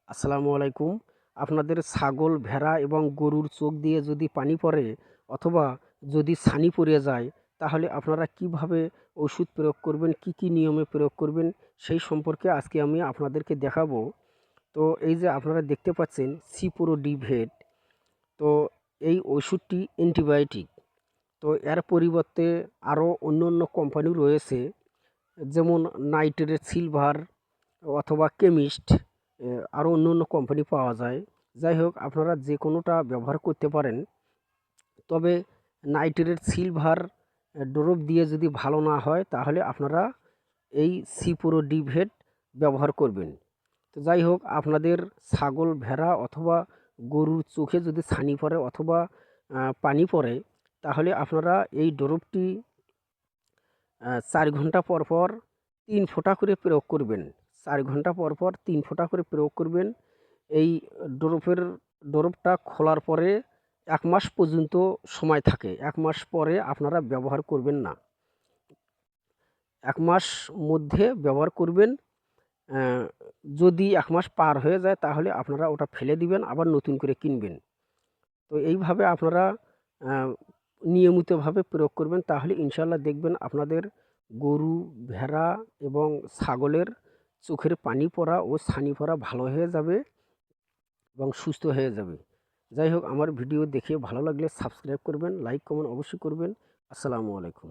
আসসালামু আলাইকুম। আপনাদের ছাগল, ভেড়া এবং গরুর চোখ দিয়ে যদি পানি পড়ে অথবা যদি ছানি পড়ে যায়, তাহলে আপনারা কিভাবে ওষুধ প্রয়োগ করবেন, কি কি নিয়মে প্রয়োগ করবেন, সেই সম্পর্কে আজকে আমি আপনাদেরকে দেখাবো। তো এই যে আপনারা দেখতে পাচ্ছেন সিপ্রোডিভেট, তো এই ওষুধটি অ্যান্টিবায়োটিক। তো এর পরিবর্তে আরও অন্য কোম্পানি রয়েছে, যেমন নাইট্রেট সিলভার অথবা কেমিস্ট, আরও অন্য কোম্পানি পাওয়া যায়। যাই হোক, আপনারা যে কোনোটা ব্যবহার করতে পারেন। তবে নাইট্রেট সিলভার ড্রপ দিয়ে যদি ভালো না হয়, তাহলে আপনারা এই সিপ্রোডিভেট ব্যবহার করবেন। তো যাই হোক, আপনাদের ছাগল, ভেড়া অথবা গরুর চোখে যদি ছানি পড়ে অথবা পানি পড়ে, তাহলে আপনারা এই ড্রপটি ৪ ঘন্টা পর, পর ৩ ফোঁটা করে প্রয়োগ করবেন। ৪ ঘন্টা পর, পর ৩ ফোঁটা করে প্রয়োগ করবেন। এই ড্রপের ড্রপটা খোলার পরে ১ মাস পর্যন্ত সময় থাকে। ১ মাস পরে আপনারা ব্যবহার করবেন না। ১ মাস মধ্যে ব্যবহার করবেন। অ্যা যদি ১ মাস পার হয়ে যায়, তাহলে আপনারা ওটা ফেলে দিবেন, আবার নতুন করে কিনবেন। তো এইভাবে আপনারা আ নিয়মিতভাবে প্রয়োগ করবেন, তাহলে ইনশাআল্লাহ দেখবেন আপনাদের গরু, ভেড়া এবং ছাগলের চোখের পানি পড়া ও ছানি পড়া ভালো হয়ে যাবে এবং সুস্থ হয়ে যাবে। যাই হোক, আমার ভিডিও দেখে ভালো লাগলে সাবস্ক্রাইব করবেন, লাইক, কমেন্ট অবশ্যই করবেন। আসসালামু আলাইকুম।